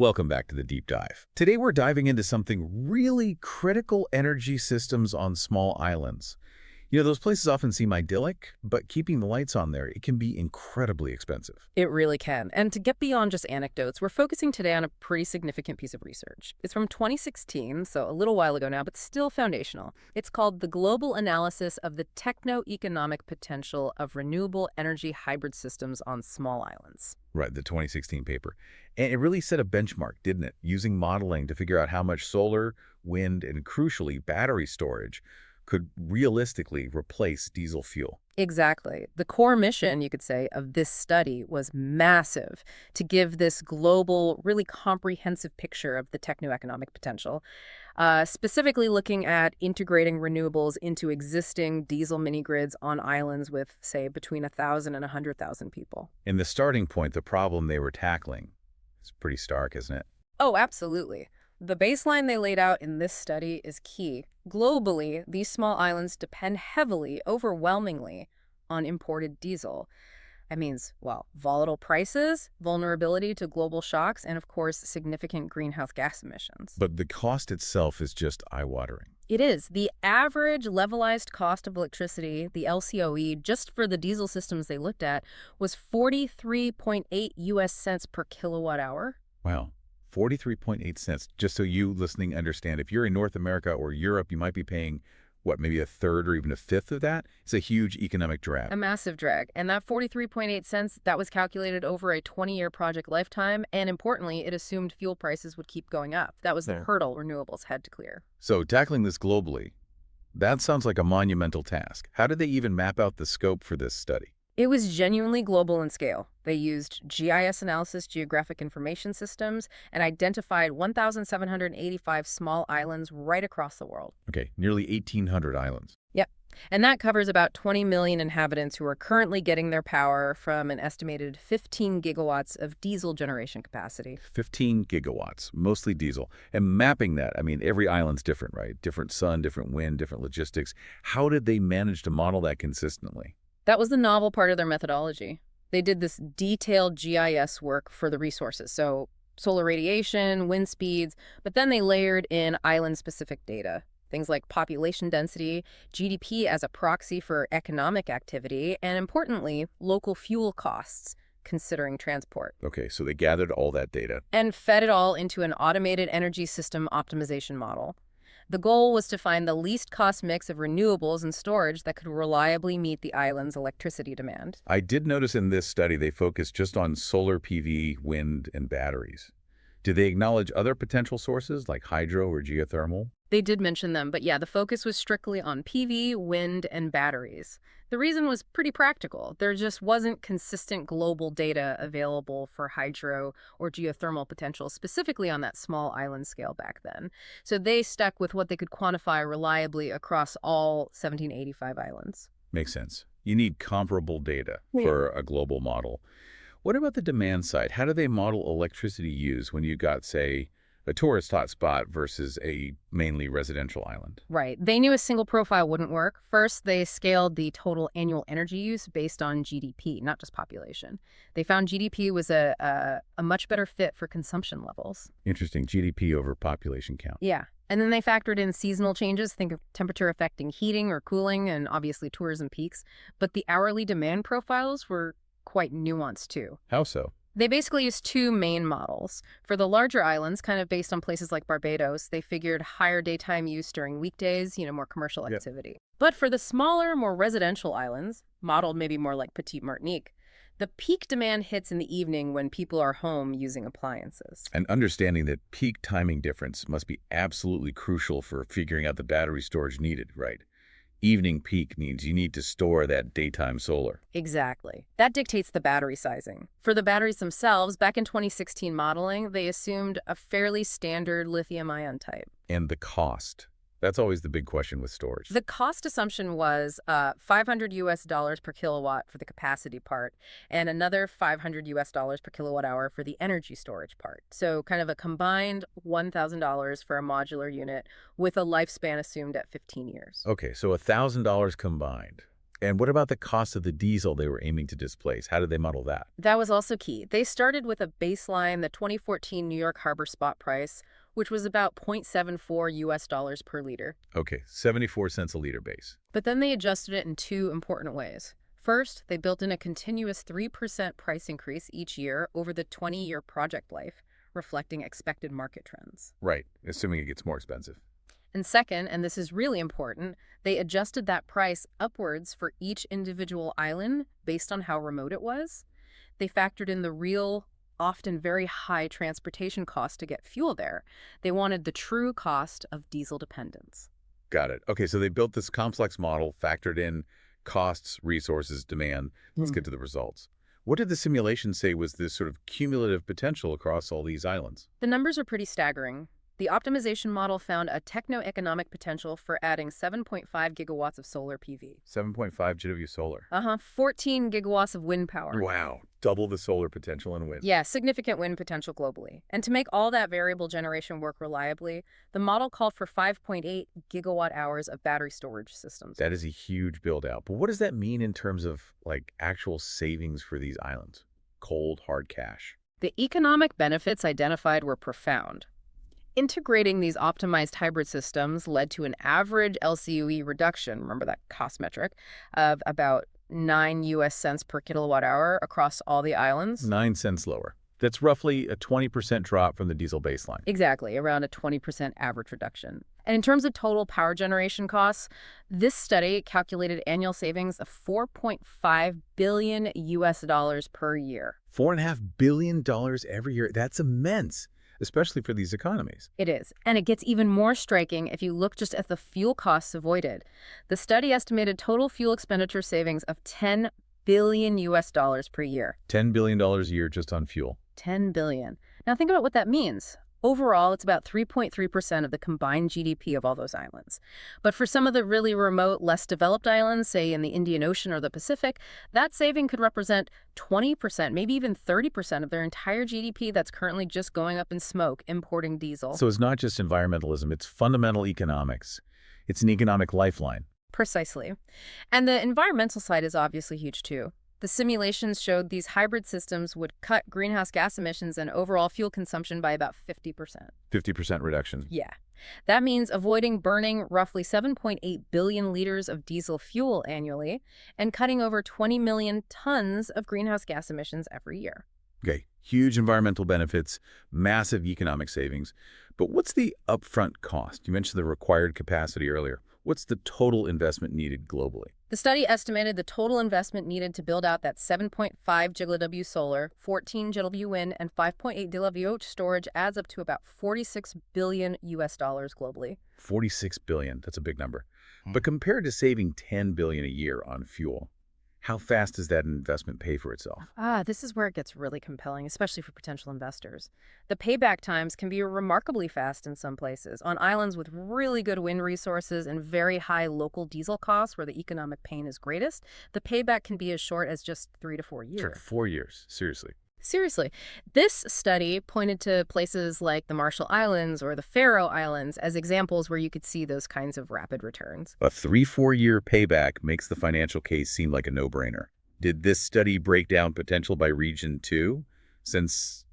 Welcome back to the deep dive. Today we're diving into something really critical: energy systems on small islands. Those places often seem idyllic, but keeping the lights on there, it can be incredibly expensive. It really can. And to get beyond just anecdotes, we're focusing today on a pretty significant piece of research. It's from 2016, so a little while ago now, but still foundational. It's called the Global Analysis of the Techno-Economic Potential of Renewable Energy Hybrid Systems on Small Islands. Right, the 2016 paper. And it really set a benchmark, didn't it? Using modeling to figure out how much solar, wind, and crucially, battery storage could realistically replace diesel fuel. Exactly. The core mission, you could say, of this study was massive to give this global, really comprehensive picture of the techno-economic potential, specifically looking at integrating renewables into existing diesel mini-grids on islands with, say, between 1,000 and 100,000 people. And the starting point, the problem they were tackling, is pretty stark, isn't it? Oh, absolutely. The baseline they laid out in this study is key. Globally, these small islands depend heavily, overwhelmingly, on imported diesel. That means, well, volatile prices, vulnerability to global shocks, and of course, significant greenhouse gas emissions. But the cost itself is just eye-watering. It is. The average levelized cost of electricity, the LCOE, just for the diesel systems they looked at, was 43.8 US cents per kilowatt hour. Wow. 43.8 cents. Just so you listening understand, if you're in North America or Europe, you might be paying, what, maybe a third or even a fifth of that? It's a huge economic drag. A massive drag. And that 43.8 cents, that was calculated over a 20-year project lifetime. And importantly, it assumed fuel prices would keep going up. That was the hurdle renewables had to clear. So tackling this globally, that sounds like a monumental task. How did they even map out the scope for this study? It was genuinely global in scale. They used GIS analysis, geographic information systems, and identified 1,785 small islands right across the world. Okay, nearly 1,800 islands. Yep. And that covers about 20 million inhabitants who are currently getting their power from an estimated 15 gigawatts of diesel generation capacity. 15 gigawatts, mostly diesel. And mapping that, I mean, every island's different, right? Different sun, different wind, different logistics. How did they manage to model that consistently? That was the novel part of their methodology. They did this detailed GIS work for the resources, so solar radiation, wind speeds, but then they layered in island-specific data, things like population density, GDP as a proxy for economic activity, and importantly, local fuel costs, considering transport. Okay, so they gathered all that data. And fed it all into an automated energy system optimization model. The goal was to find the least cost mix of renewables and storage that could reliably meet the island's electricity demand. I did notice in this study they focused just on solar PV, wind, and batteries. Did they acknowledge other potential sources like hydro or geothermal? They did mention them, but yeah, the focus was strictly on PV, wind, and batteries. The reason was pretty practical. There just wasn't consistent global data available for hydro or geothermal potential, specifically on that small island scale back then. So they stuck with what they could quantify reliably across all 1785 islands. Makes sense. You need comparable data for a global model. What about the demand side? How do they model electricity use when you got, say, a tourist hotspot versus a mainly residential island? Right. They knew a single profile wouldn't work. First, they scaled the total annual energy use based on GDP, not just population. They found GDP was a much better fit for consumption levels. Interesting. GDP over population count. Yeah. And then they factored in seasonal changes, think of temperature affecting heating or cooling, and obviously tourism peaks. But the hourly demand profiles were quite nuanced, too. How so? They basically used two main models. For the larger islands, kind of based on places like Barbados, they figured higher daytime use during weekdays, more commercial activity. But for the smaller, more residential islands, modeled maybe more like Petite Martinique, the peak demand hits in the evening when people are home using appliances. And understanding that peak timing difference must be absolutely crucial for figuring out the battery storage needed, right? Evening peak means you need to store that daytime solar. Exactly. That dictates the battery sizing. For the batteries themselves, back in 2016 modeling, they assumed a fairly standard lithium-ion type. And the cost. That's always the big question with storage. The cost assumption was $500 per kilowatt for the capacity part and another $500 per kilowatt hour for the energy storage part. So kind of a combined $1,000 for a modular unit with a lifespan assumed at 15 years. Okay, so $1,000 combined. And what about the cost of the diesel they were aiming to displace? How did they model that? That was also key. They started with a baseline, the 2014 New York Harbor spot price, which was about 0.74 US dollars per liter. Okay, 74 cents a liter base. But then they adjusted it in two important ways. First, they built in a continuous 3% price increase each year over the 20-year project life, reflecting expected market trends. Right, assuming it gets more expensive. And second, and this is really important, they adjusted that price upwards for each individual island based on how remote it was. They factored in the real, often very high transportation cost to get fuel there. They wanted the true cost of diesel dependence. Got it. Okay, so they built this complex model, factored in costs, resources, demand. Let's get to the results. What did the simulation say was this sort of cumulative potential across all these islands? The numbers are pretty staggering. The optimization model found a techno-economic potential for adding 7.5 gigawatts of solar PV. 7.5 GW solar. 14 gigawatts of wind power. Wow, double the solar potential in wind. Yeah, significant wind potential globally. And to make all that variable generation work reliably, the model called for 5.8 gigawatt hours of battery storage systems. That is a huge build out. But what does that mean in terms of like actual savings for these islands? Cold, hard cash. The economic benefits identified were profound. Integrating these optimized hybrid systems led to an average LCOE reduction, remember that cost metric, of about 9 US cents per kilowatt hour across all the islands. 9 cents lower. That's roughly a 20% drop from the diesel baseline. Exactly, around a 20% average reduction. And in terms of total power generation costs, this study calculated annual savings of 4.5 billion US dollars per year. $4.5 billion every year. That's immense, especially for these economies. It is. And it gets even more striking if you look just at the fuel costs avoided. The study estimated total fuel expenditure savings of 10 billion US dollars per year. $10 billion a year just on fuel. 10 billion. Now think about what that means. Overall, it's about 3.3% of the combined GDP of all those islands. But for some of the really remote, less developed islands, say in the Indian Ocean or the Pacific, that saving could represent 20%, maybe even 30% of their entire GDP that's currently just going up in smoke, importing diesel. So it's not just environmentalism, it's fundamental economics. It's an economic lifeline. Precisely. And the environmental side is obviously huge too. The simulations showed these hybrid systems would cut greenhouse gas emissions and overall fuel consumption by about 50%. 50% reduction. Yeah. That means avoiding burning roughly 7.8 billion liters of diesel fuel annually and cutting over 20 million tons of greenhouse gas emissions every year. Okay, huge environmental benefits, massive economic savings. But what's the upfront cost? You mentioned the required capacity earlier. What's the total investment needed globally? The study estimated the total investment needed to build out that 7.5 GW solar, 14 GW wind, and 5.8 GW storage adds up to about 46 billion US dollars globally. 46 billion, that's a big number. But compared to saving 10 billion a year on fuel, how fast does that investment pay for itself? This is where it gets really compelling, especially for potential investors. The payback times can be remarkably fast in some places. On islands with really good wind resources and very high local diesel costs where the economic pain is greatest, the payback can be as short as just 3 to 4 years. Sure, 4 years, seriously. Seriously, this study pointed to places like the Marshall Islands or the Faroe Islands as examples where you could see those kinds of rapid returns. A 3-4 year payback makes the financial case seem like a no-brainer. Did this study break down potential by region too? Since,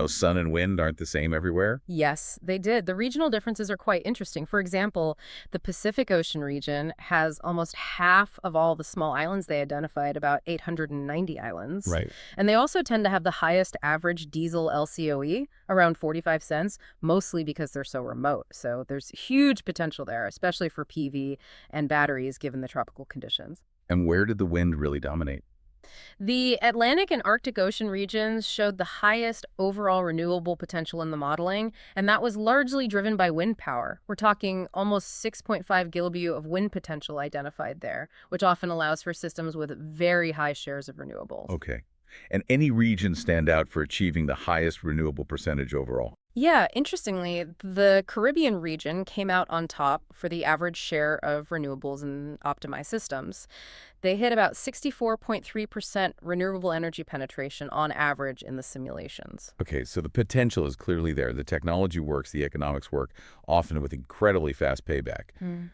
sun and wind aren't the same everywhere? Yes, they did. The regional differences are quite interesting. For example, the Pacific Ocean region has almost half of all the small islands they identified, about 890 islands. Right. And they also tend to have the highest average diesel LCOE, around 45 cents, mostly because they're so remote. So there's huge potential there, especially for PV and batteries, given the tropical conditions. And where did the wind really dominate? The Atlantic and Arctic Ocean regions showed the highest overall renewable potential in the modeling, and that was largely driven by wind power. We're talking almost 6.5 GW of wind potential identified there, which often allows for systems with very high shares of renewables. Okay. And any region stand out for achieving the highest renewable percentage overall? Yeah, interestingly, the Caribbean region came out on top for the average share of renewables in optimized systems. They hit about 64.3% renewable energy penetration on average in the simulations. Okay, so the potential is clearly there. The technology works, the economics work, often with incredibly fast payback.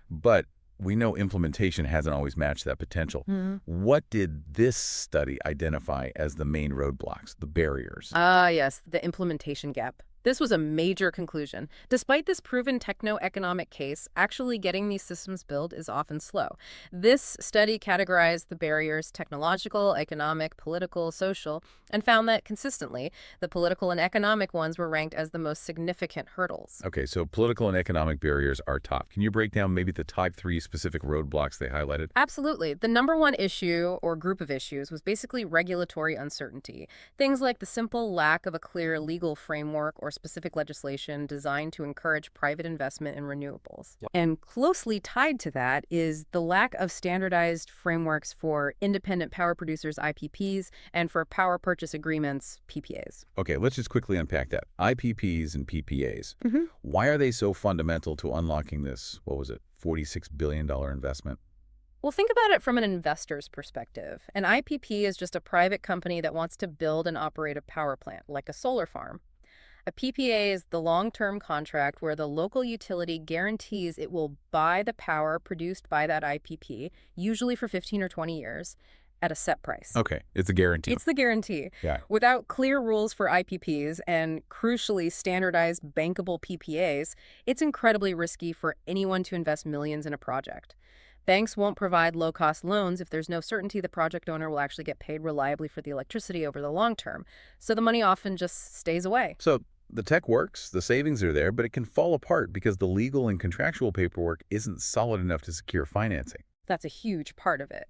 But we know implementation hasn't always matched that potential. Mhm. What did this study identify as the main roadblocks, the barriers? Ah, yes, the implementation gap. This was a major conclusion. Despite this proven techno-economic case, actually getting these systems built is often slow. This study categorized the barriers technological, economic, political, social, and found that consistently, the political and economic ones were ranked as the most significant hurdles. Okay, so political and economic barriers are top. Can you break down maybe the top three specific roadblocks they highlighted? Absolutely. The number one issue or group of issues was basically regulatory uncertainty. Things like the simple lack of a clear legal framework or specific legislation designed to encourage private investment in renewables. Yep. And closely tied to that is the lack of standardized frameworks for independent power producers, IPPs, and for power purchase agreements, PPAs. Okay, let's just quickly unpack that. IPPs and PPAs. Mhm. Why are they so fundamental to unlocking this, what was it, $46 billion investment? Well, think about it from an investor's perspective. An IPP is just a private company that wants to build and operate a power plant, like a solar farm. A PPA is the long-term contract where the local utility guarantees it will buy the power produced by that IPP, usually for 15 or 20 years, at a set price. Okay, it's a guarantee. It's the guarantee. Yeah. Without clear rules for IPPs and, crucially, standardized bankable PPAs, it's incredibly risky for anyone to invest millions in a project. Banks won't provide low-cost loans if there's no certainty the project owner will actually get paid reliably for the electricity over the long term, so the money often just stays away. So the tech works, the savings are there, but it can fall apart because the legal and contractual paperwork isn't solid enough to secure financing. That's a huge part of it.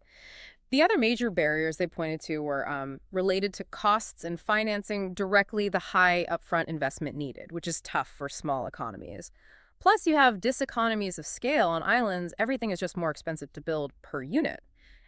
The other major barriers they pointed to were related to costs and financing directly the high upfront investment needed, which is tough for small economies. Plus, you have diseconomies of scale on islands. Everything is just more expensive to build per unit.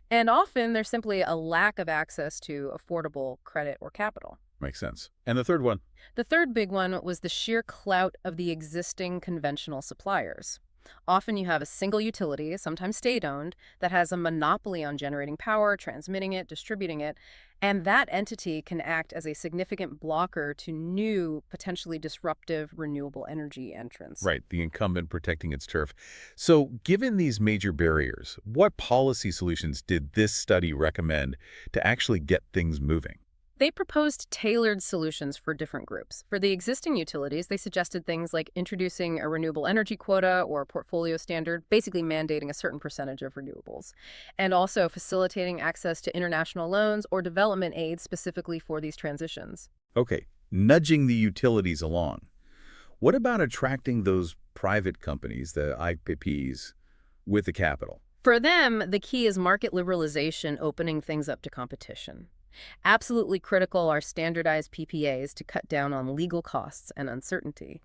And often, there's simply a lack of access to affordable credit or capital. Makes sense. And the third one? The third big one was the sheer clout of the existing conventional suppliers. Often you have a single utility, sometimes state-owned, that has a monopoly on generating power, transmitting it, distributing it, and that entity can act as a significant blocker to new, potentially disruptive renewable energy entrants. Right, the incumbent protecting its turf. So given these major barriers, what policy solutions did this study recommend to actually get things moving? They proposed tailored solutions for different groups. For the existing utilities, they suggested things like introducing a renewable energy quota or a portfolio standard, basically mandating a certain percentage of renewables, and also facilitating access to international loans or development aid specifically for these transitions. Okay, nudging the utilities along. What about attracting those private companies, the IPPs, with the capital? For them, the key is market liberalization, opening things up to competition. Absolutely critical are standardized PPAs to cut down on legal costs and uncertainty.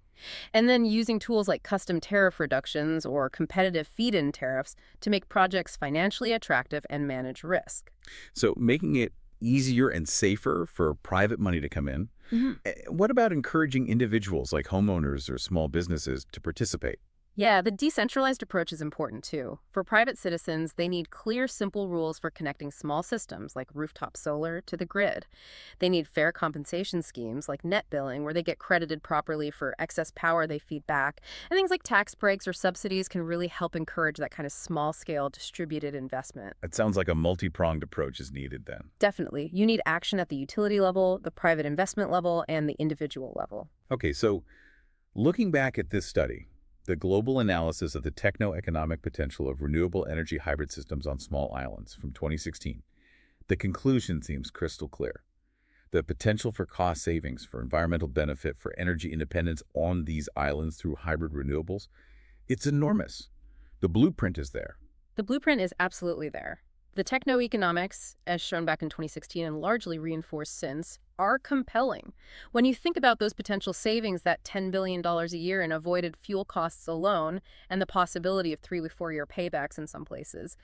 And then using tools like custom tariff reductions or competitive feed-in tariffs to make projects financially attractive and manage risk. So making it easier and safer for private money to come in. What about encouraging individuals like homeowners or small businesses to participate? Yeah, the decentralized approach is important too. For private citizens, they need clear, simple rules for connecting small systems like rooftop solar to the grid. They need fair compensation schemes like net billing, where they get credited properly for excess power they feed back. And things like tax breaks or subsidies can really help encourage that kind of small-scale distributed investment. It sounds like a multi-pronged approach is needed then. Definitely. You need action at the utility level, the private investment level, and the individual level. Okay, so looking back at this study, the global analysis of the techno-economic potential of renewable energy hybrid systems on small islands from 2016. The conclusion seems crystal clear. The potential for cost savings, for environmental benefit, for energy independence on these islands through hybrid renewables, it's enormous. The blueprint is there. The blueprint is absolutely there. The techno-economics, as shown back in 2016 and largely reinforced since, are compelling. When you think about those potential savings, that $10 billion a year in avoided fuel costs alone, and the possibility of 3 to 4 year paybacks in some places,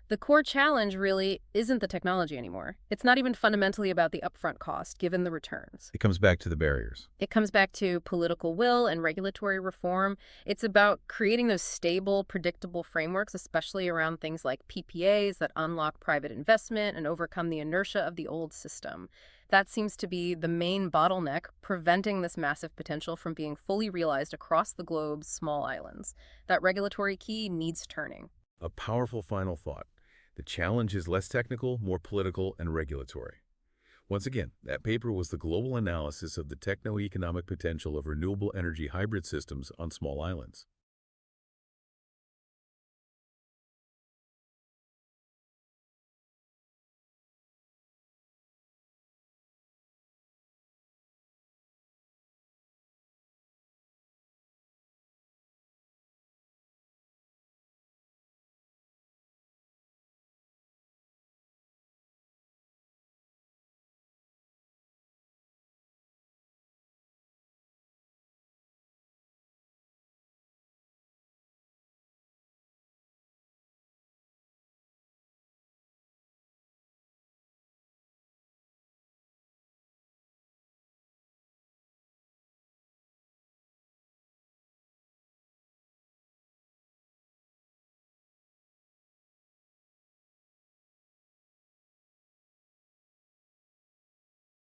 the core challenge really isn't the technology anymore. It's not even fundamentally about the upfront cost, given the returns. It comes back to the barriers. It comes back to political will and regulatory reform. It's about creating those stable, predictable frameworks, especially around things like PPAs that unlock private investment and overcome the inertia of the old system. That seems to be the main bottleneck preventing this massive potential from being fully realized across the globe's small islands. That regulatory key needs turning. A powerful final thought. The challenge is less technical, more political, and regulatory. Once again, that paper was the global analysis of the techno-economic potential of renewable energy hybrid systems on small islands.